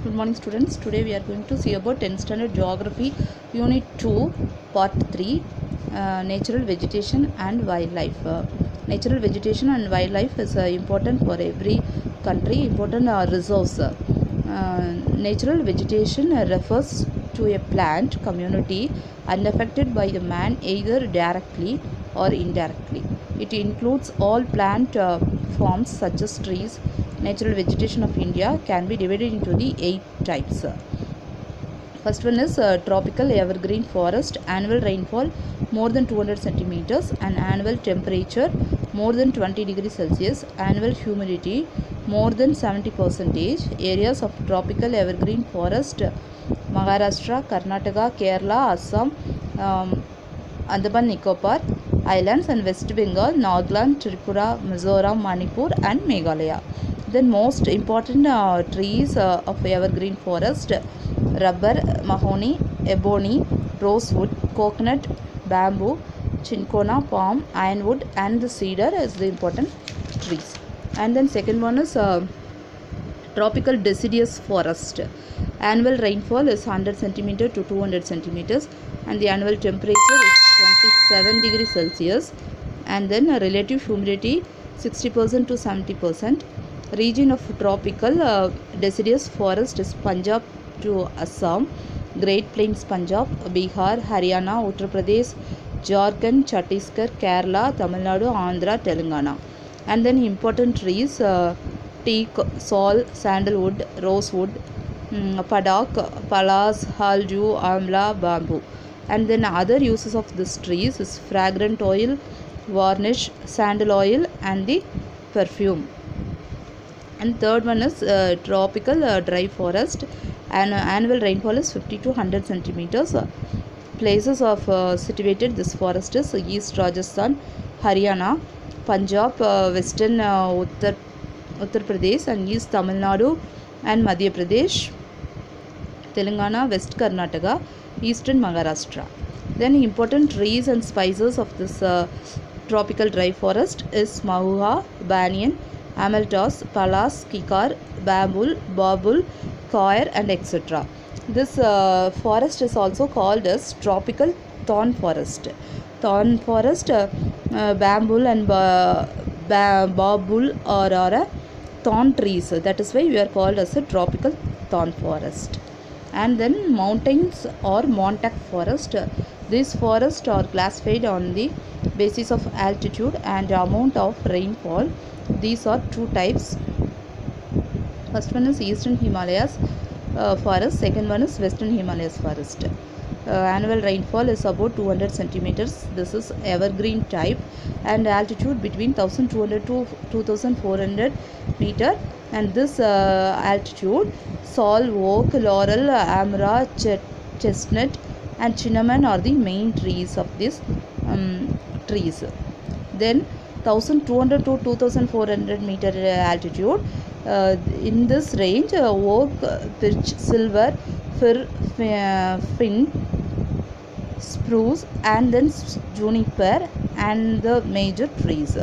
Good morning students. Today we are going to see about 10th standard geography unit 2 part 3 natural vegetation and wildlife. Natural vegetation and wildlife is important for every country, important resource. Natural vegetation refers to a plant community unaffected by the man either directly or indirectly. It includes all plant forms such as trees. Natural vegetation of India can be divided into the 8 types. First one is tropical evergreen forest, annual rainfall more than 200 centimeters and annual temperature more than 20 degrees Celsius, annual humidity more than 70%. Areas of tropical evergreen forest: Maharashtra, Karnataka, Kerala, Assam, Andaman Nicobar Islands and West Bengal, Nagaland, Tripura, Mizoram, Manipur and Meghalaya. Then most important trees of evergreen forest: rubber, mahogany, ebony, rosewood, coconut, bamboo, cinchona, palm, ironwood and the cedar is the important trees. And then second one is tropical deciduous forest. Annual rainfall is 100 centimeter to 200 centimeters and the annual temperature is 27 degrees Celsius, and then relative humidity 60% to 70%. Region of tropical deciduous forest is Punjab to Assam, Great Plains Punjab, Bihar, Haryana, Uttar Pradesh, Jharkhand, Chhattisgarh, Kerala, Tamil Nadu, Andhra, Telangana. And then important trees: teak, sal, sandalwood, rosewood, padak, palas, halju, amla, bamboo. And then other uses of these trees is fragrant oil, varnish, sandal oil and the perfume. And third one is tropical dry forest, and annual rainfall is 50 to 100 centimeters. Places of situated this forest is East Rajasthan, Haryana, Punjab, Western Uttar Pradesh and East Tamil Nadu and Madhya Pradesh, Telangana, West Karnataka, Eastern Maharashtra. Then important trees and spices of this tropical dry forest is mahuwa, banyan, amalthus, palas, kikar, bamboo, babul, coir and etc. This forest is also called as tropical thorn forest. Thorn forest, bamboo and babul are a thorn trees. That is why we are called as a tropical thorn forest. And then mountains or montauk forest. These forests are classified on the basis of altitude and amount of rainfall. These are two types. First one is Eastern Himalayas forest, second one is Western Himalayas forest. Annual rainfall is about 200 centimeters. This is evergreen type and altitude between 1200 to 2400 meter. And this altitude, sal, oak, laurel, amara, chestnut and cinnamon are the main trees of these trees. Then 1200 to 2400 meter altitude, in this range oak, birch, silver, fir, pine, spruce and then juniper and the major trees.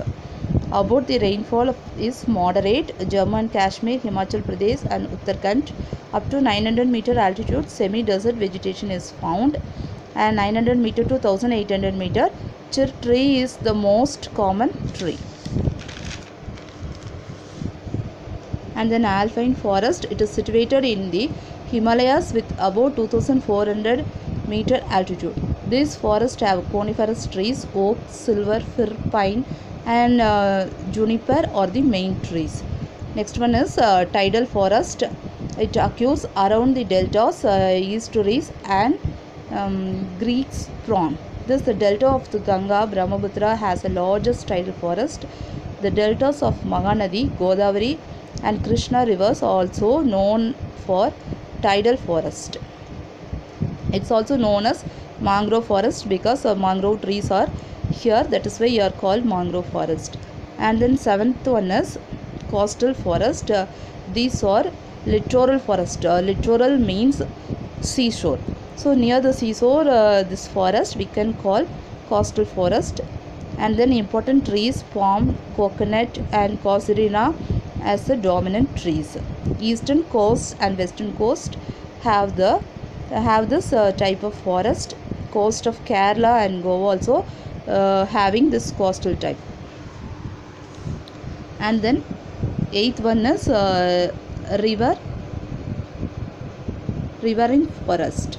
About the rainfall is moderate. Jammu and Kashmir, Himachal Pradesh and Uttarakhand up to 900 meter altitude semi-desert vegetation is found, and 900 meter to 1800 meter chir tree is the most common tree. And then alpine forest, it is situated in the Himalayas with above 2400 meter altitude. These forests have coniferous trees, oak, silver, fir, pine and juniper are the main trees. Next one is tidal forest. It occurs around the deltas, estuaries and Greeks prawn. This the delta of the Ganga, Brahmaputra has the largest tidal forest. The deltas of Mahanadi, Godavari and Krishna rivers are also known for tidal forest. It's also known as mangrove forest because mangrove trees are here, that is why you are called mangrove forest. And then seventh one is coastal forest. These are littoral forest. Littoral means seashore. So near the seashore, this forest we can call coastal forest. And then important trees: palm, coconut and casuarina as the dominant trees. Eastern coast and western coast have this type of forest. Coast of Kerala and Goa also having this coastal type. And then eighth one is riverine forest.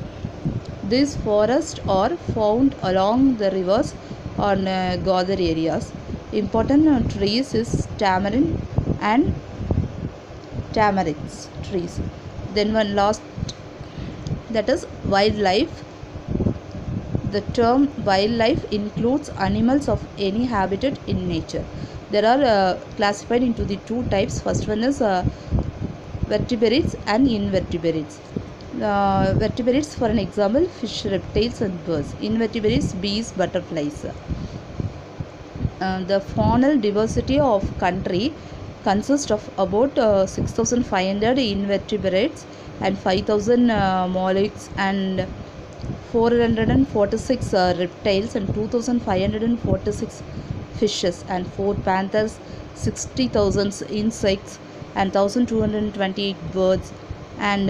These forests are found along the rivers on gather areas. Important trees is tamarind and tamarix trees. Then one last, that is wildlife. The term wildlife includes animals of any habitat in nature. There are classified into the two types. First one is vertebrates and invertebrates. Vertebrates, for an example, fish, reptiles and birds. Invertebrates, bees, butterflies. The faunal diversity of country consists of about 6,500 invertebrates and 5,000 mollusks and 446 reptiles and 2,546 fishes and 4 panthers, 60,000 insects and 1,228 birds and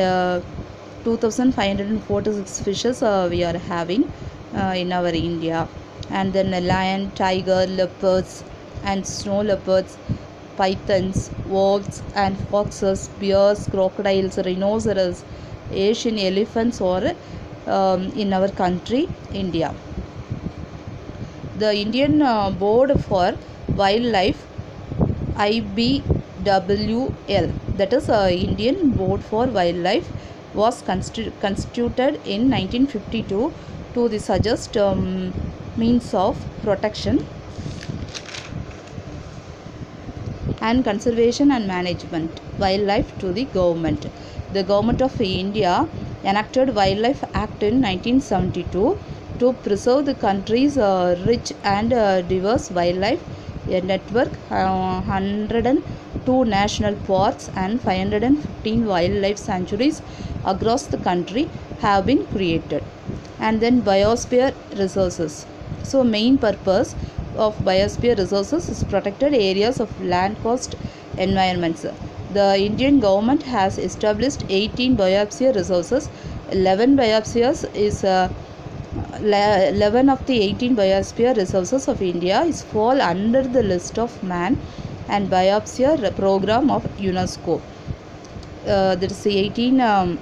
2,546 fishes we are having in our India. And then a lion, tiger, leopards and snow leopards, pythons, wolves and foxes, bears, crocodiles, rhinoceros, Asian elephants or in our country, India. The Indian Board for Wildlife, IBWL, that is Indian Board for Wildlife, was constituted in 1952 to suggest means of protection and conservation and management wildlife to the government. The Government of India enacted Wildlife Act in 1972 to preserve the country's rich and diverse wildlife. A network, 102 national parks and 515 wildlife sanctuaries across the country have been created. And then biosphere resources. So main purpose of biosphere resources is protected areas of land coast environments. The Indian government has established 18 biosphere resources. 11 biospheres is 11 of the 18 biosphere resources of India is fall under the list of man and biosphere program of UNESCO. There is 18 in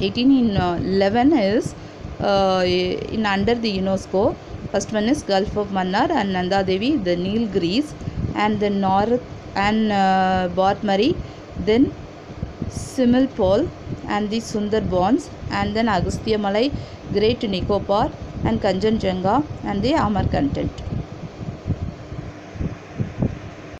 11 is in under the UNESCO. First one is Gulf of Mannar and Nanda Devi, the Nilgiris and the North and Barmari, then Similpol and the Sundarbans, and then Agastya Malai, Great Nicobar and Kanchenjunga and the Amarkantent.